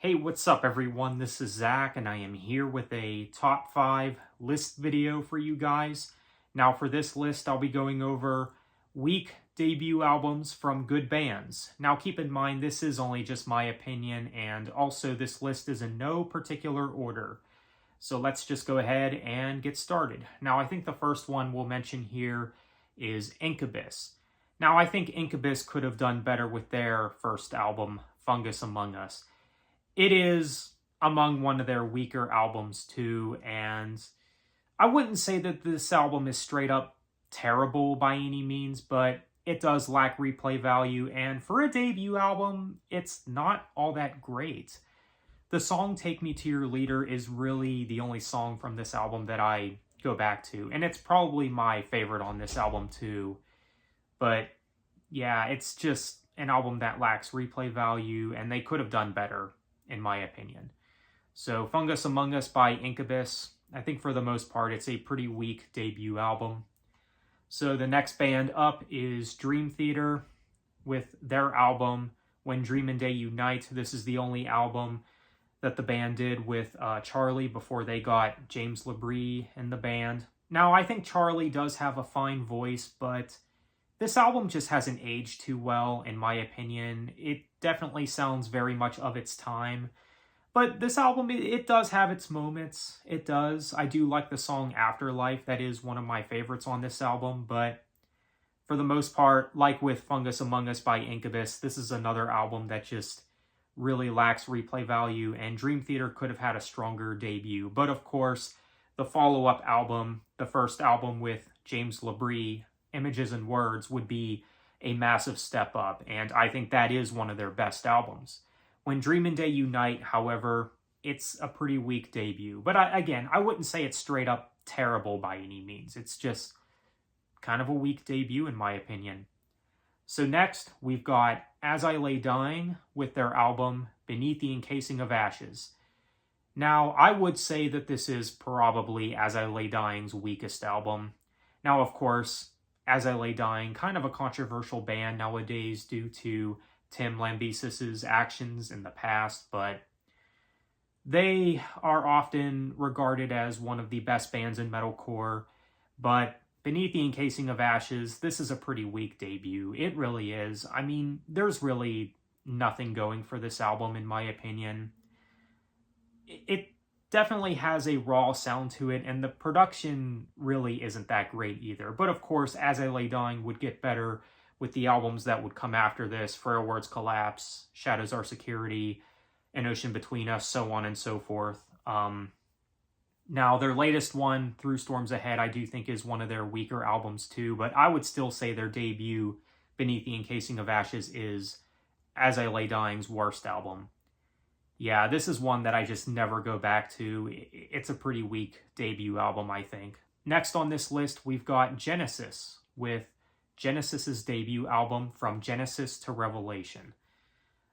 Hey, what's up everyone? This is Zach and I am here with a top 5 list video for you guys. Now for this list, I'll be going over weak debut albums from good bands. Now keep in mind, this is only just my opinion, and also this list is in no particular order. So let's just go ahead and get started. Now I think the first one we'll mention here is Incubus. Now I think Incubus could have done better with their first album, Fungus Among Us. It is among one of their weaker albums too, and I wouldn't say that this album is straight up terrible by any means, but it does lack replay value, and for a debut album, it's not all that great. The song Take Me to Your Leader is really the only song from this album that I go back to, and it's probably my favorite on this album too. But yeah, it's just an album that lacks replay value, and they could have done better, in my opinion. So Fungus Among Us by Incubus, I think for the most part it's a pretty weak debut album. So the next band up is Dream Theater with their album When Dream and Day Unite. This is the only album that the band did with Charlie before they got James LaBrie in the band. Now I think Charlie does have a fine voice, but this album just hasn't aged too well, in my opinion. It definitely sounds very much of its time. But this album, it does have its moments. It does. I do like the song Afterlife. That is one of my favorites on this album. But for the most part, like with Fungus Among Us by Incubus, this is another album that just really lacks replay value. And Dream Theater could have had a stronger debut. But of course, the follow-up album, the first album with James LaBrie, Images and Words, would be a massive step up, and I think that is one of their best albums. When Dream and Day Unite, however, it's a pretty weak debut. But again, I wouldn't say it's straight up terrible by any means. It's just kind of a weak debut, in my opinion. So next, we've got As I Lay Dying with their album Beneath the Encasing of Ashes. Now, I would say that this is probably As I Lay Dying's weakest album. Now, of course, As I Lay Dying, kind of a controversial band nowadays due to Tim Lambesis' actions in the past, but they are often regarded as one of the best bands in metalcore. But Beneath the Encasing of Ashes, this is a pretty weak debut. It really is. I mean, there's really nothing going for this album, in my opinion. It definitely has a raw sound to it, and the production really isn't that great either. But of course, As I Lay Dying would get better with the albums that would come after this: Frail Words Collapse, Shadows Are Security, An Ocean Between Us, so on and so forth. Now, their latest one, Through Storms Ahead, I do think is one of their weaker albums too, but I would still say their debut, Beneath the Encasing of Ashes, is As I Lay Dying's worst album. Yeah, this is one that I just never go back to. It's a pretty weak debut album, I think. Next on this list, we've got Genesis with Genesis's debut album From Genesis to Revelation.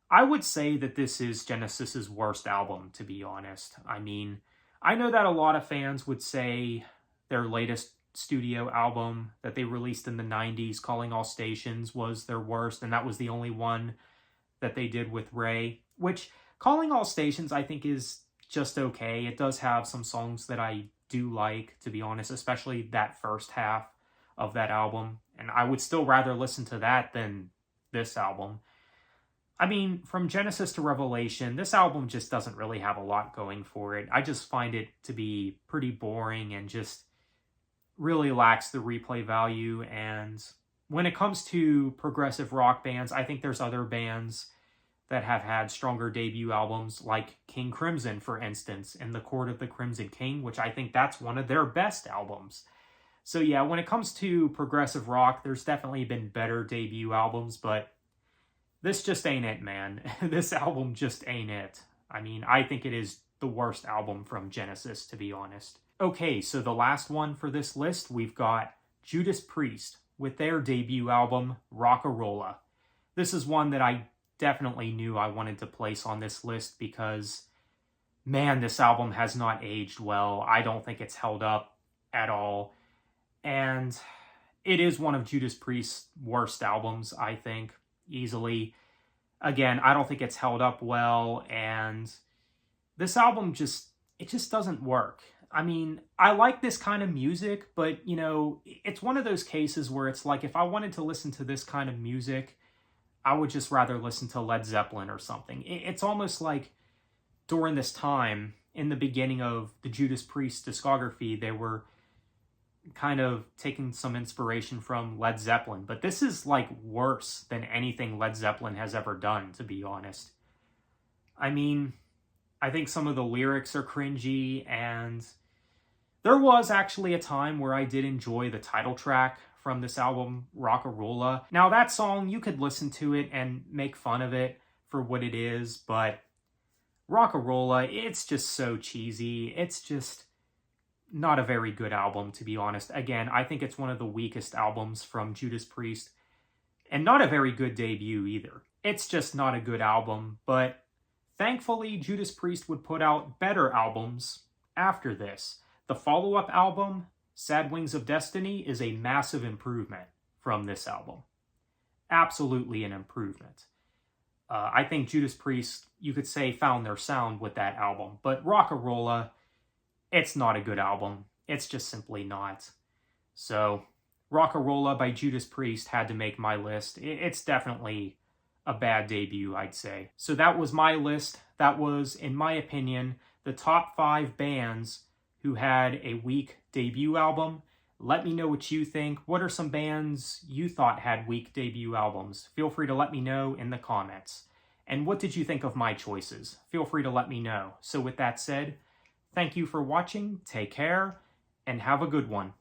I would say that this is Genesis's worst album, to be honest. I mean, I know that a lot of fans would say their latest studio album that they released in the 90s, Calling All Stations, was their worst, and that was the only one that they did with Ray, which Calling All Stations, I think, is just okay. It does have some songs that I do like, to be honest, especially that first half of that album. And I would still rather listen to that than this album. I mean, From Genesis to Revelation, this album just doesn't really have a lot going for it. I just find it to be pretty boring and just really lacks the replay value. And when it comes to progressive rock bands, I think there's other bands that have had stronger debut albums, like King Crimson, for instance, and The Court of the Crimson King, which I think that's one of their best albums. So yeah, when it comes to progressive rock, there's definitely been better debut albums, but this just ain't it, man. This album just ain't it. I mean, I think it is the worst album from Genesis, to be honest. Okay, so the last one for this list, we've got Judas Priest with their debut album, Rockarola. This is one that I definitely knew I wanted to place on this list because, man, this album has not aged well. I don't think it's held up at all. And it is one of Judas Priest's worst albums, I think, easily. again, I don't think it's held up well, and this album just doesn't work. I mean, I like this kind of music, but, you know, it's one of those cases where it's like, if I wanted to listen to this kind of music, I would just rather listen to Led Zeppelin or something. It's almost like during this time, in the beginning of the Judas Priest discography, they were kind of taking some inspiration from Led Zeppelin, but this is like worse than anything Led Zeppelin has ever done, to be honest. I mean, I think some of the lyrics are cringy, and there was actually a time where I did enjoy the title track from this album, Rock-A-Rolla. Now, that song, you could listen to it and make fun of it for what it is, but Rock-A-Rolla, it's just so cheesy. It's just not a very good album, to be honest. Again, I think it's one of the weakest albums from Judas Priest, and not a very good debut either. It's just not a good album, but thankfully, Judas Priest would put out better albums after this. The follow-up album, Sad Wings of Destiny, is a massive improvement from this album. Absolutely an improvement. I think Judas Priest, you could say, found their sound with that album. But Rock-A-Rolla, it's not a good album. It's just simply not. So, Rock-A-Rolla by Judas Priest had to make my list. It's definitely a bad debut, I'd say. So that was my list. That was, in my opinion, the top 5 bands who had a weak debut album. Let me know what you think. What are some bands you thought had weak debut albums? Feel free to let me know in the comments. And what did you think of my choices? Feel free to let me know. So with that said, thank you for watching, take care, and have a good one.